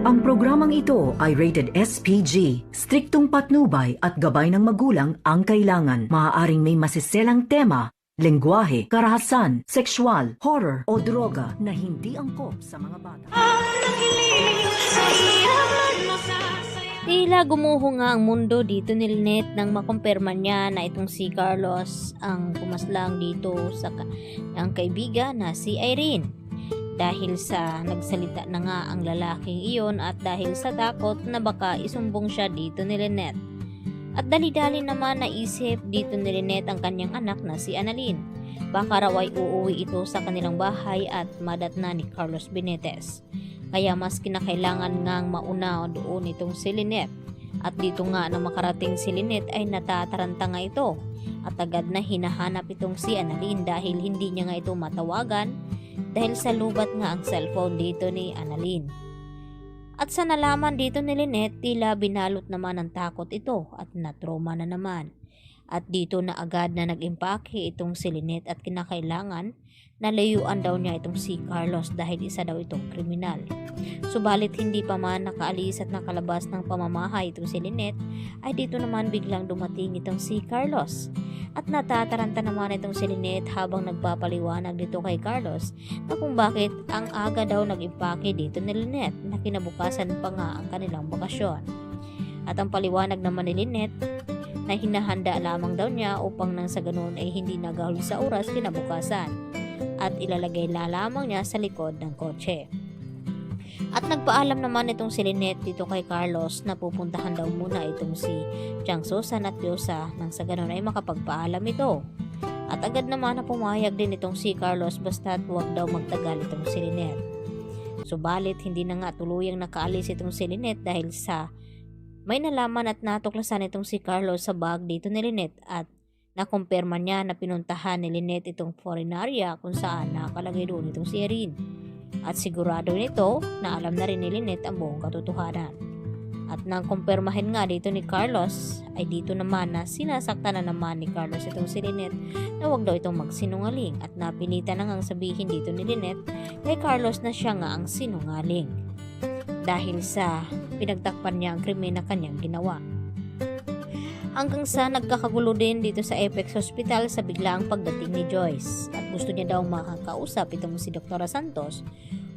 Ang programang ito ay rated SPG. Striktong patnubay at gabay ng magulang ang kailangan. Maaaring may masiselang tema, lengguwahe, karahasan, sexual, horror o droga na hindi angkop sa mga bata. Tila gumuho nga ang mundo dito ni Lynette nang makumpirma niya na itong si Carlos ang pumaslang dito sa kanyang kaibigan na si Irene. Dahil sa nagsalita na nga ang lalaking iyon at dahil sa takot na baka isumbong siya dito ni Lynette. At dali-dali naman naisip dito ni Lynette ang kanyang anak na si Annalyn. Baka raw ay uuwi ito sa kanilang bahay at madatna ni Carlos Benitez. Kaya mas kinakailangan ngang mauna doon itong si Lynette. At dito nga na makarating si Lynette ay natataranta nga ito. At agad na hinahanap itong si Annalyn dahil hindi niya nga ito matawagan dahil sa lubat nga ang cellphone dito ni Annalyn. At sa nalaman dito ni Lynette, tila binalot naman ng takot ito at natroma na naman. At dito na agad na nag-impake itong si Lynette at kinakailangan na layuan daw niya itong si Carlos dahil isa daw itong kriminal. Subalit hindi pa man nakaalis at nakalabas ng pamamahay itong si Lynette, ay dito naman biglang dumating itong si Carlos. At natataranta naman itong si Lynette habang nagpapaliwanag dito kay Carlos na kung bakit ang aga daw nag-impake dito ni Lynette na kinabukasan pa nga ang kanilang bakasyon. At ang paliwanag naman ni Lynette na hinahanda lamang daw niya upang nang sa ganoon ay hindi nagahol sa oras kinabukasan at ilalagay lamang niya sa likod ng kotse. At nagpaalam naman itong si Lynette dito kay Carlos na pupuntahan daw muna itong si Chang Susan at Diosa nang sa ganoon ay makapagpaalam ito. At agad naman na pumayag din itong si Carlos basta't huwag daw magtagal itong si Lynette. Subalit hindi na nga tuluyang nakaalis itong si Lynette dahil sa may nalaman at natuklasan itong si Carlos sa bag dito ni Lynette at nakumpirma niya na pinuntahan ni Lynette itong foreign area kung saan nakalagay doon itong si Irene. At sigurado nito na alam na rin ni Lynette ang buong katotohanan. At nang kumpirmahin nga dito ni Carlos ay dito naman na sinasaktan na naman ni Carlos itong si Lynette na wag daw itong magsinungaling at napilitan na ngang sabihin dito ni Lynette kay Carlos na siya nga ang sinungaling dahil sa pinagtakpan niya ang krimen na kanyang ginawa. Hanggang sa nagkakagulo din dito sa Apex Hospital sa biglaang pagdating ni Joyce at gusto niya daw makakausap itong si Dr. Santos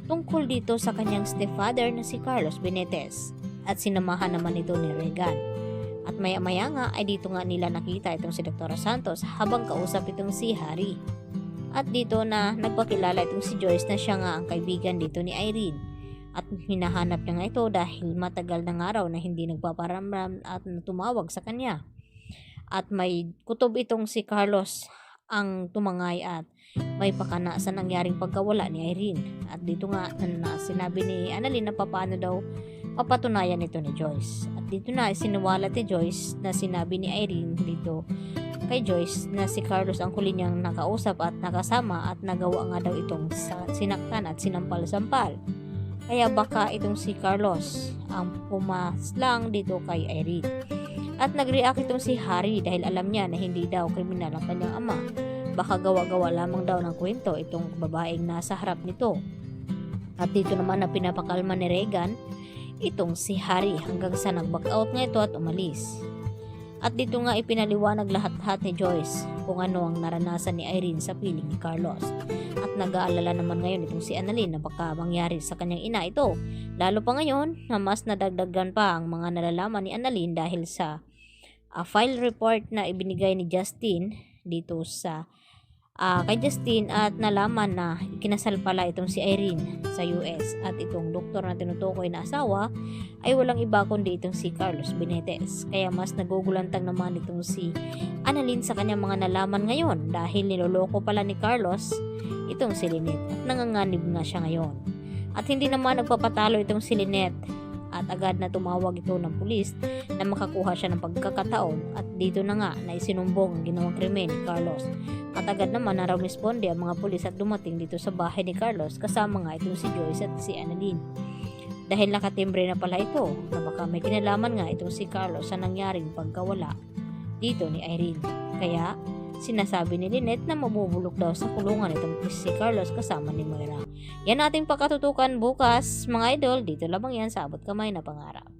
tungkol dito sa kanyang stepfather na si Carlos Benitez at sinamahan naman ito ni Regan. At maya-maya nga ay dito nga nila nakita itong si Dr. Santos habang kausap itong si Harry. At dito na nagpakilala itong si Joyce na siya nga ang kaibigan dito ni Irene. At hinahanap niya nga ito dahil matagal na araw na hindi nagpaparamdam at tumawag sa kanya. At may kutob itong si Carlos ang tumangay at may pakana sa nangyaring pagkawala ni Irene. At dito nga na sinabi ni Annalyn na paano daw papatunayan ito ni Joyce. At dito na sinuwalat ni Joyce na sinabi ni Irene dito kay Joyce na si Carlos ang huli niyang nakausap at nakasama at nagawa nga daw itong sinaktan at sinampal-sampal. Kaya baka itong si Carlos ang pumaslang dito kay Irene. At nag-react itong si Harry dahil alam niya na hindi daw kriminal ang kanyang ama. Baka gawa-gawa lamang daw ng kwento itong babaeng nasa harap nito. At dito naman na pinapakalma ni Regan itong si Harry hanggang sa nag-back out nga ito at umalis. At dito nga ipinaliwanag lahat-lahat ni Joyce kung ano ang naranasan ni Irene sa piling ni Carlos. At nag-aalala naman ngayon itong si Annalyn na baka mangyari sa kanyang ina ito. Lalo pa ngayon na mas nadagdagan pa ang mga nalalaman ni Annalyn dahil sa file report na ibinigay ni Justin dito sa kay Justin at nalaman na ikinasal pala itong si Irene sa US at itong doktor na tinutukoy na asawa ay walang iba kundi itong si Carlos Benitez. Kaya mas nagugulantang naman itong si Annalyn sa kanyang mga nalaman ngayon dahil niloloko pala ni Carlos itong si Lynette at nanganganib nga siya ngayon. At hindi naman nagpapatalo itong si Lynette at agad na tumawag ito ng pulis na makakuha siya ng pagkakataon at dito na nga na isinumbong ang ginawang krimen ni Carlos. At agad naman na responde ang mga pulis at dumating dito sa bahay ni Carlos kasama nga itong si Joyce at si Annalyn. Dahil nakatimbre na pala ito na baka may kinalaman nga itong si Carlos sa nangyaring pagkawala dito ni Irene. Kaya sinasabi ni Lynette na mabubulok daw sa kulungan itong si Carlos kasama ni Moira. Yan ating pagkatutukan bukas mga idol, dito lamang yan sa Abot Kamay na Pangarap.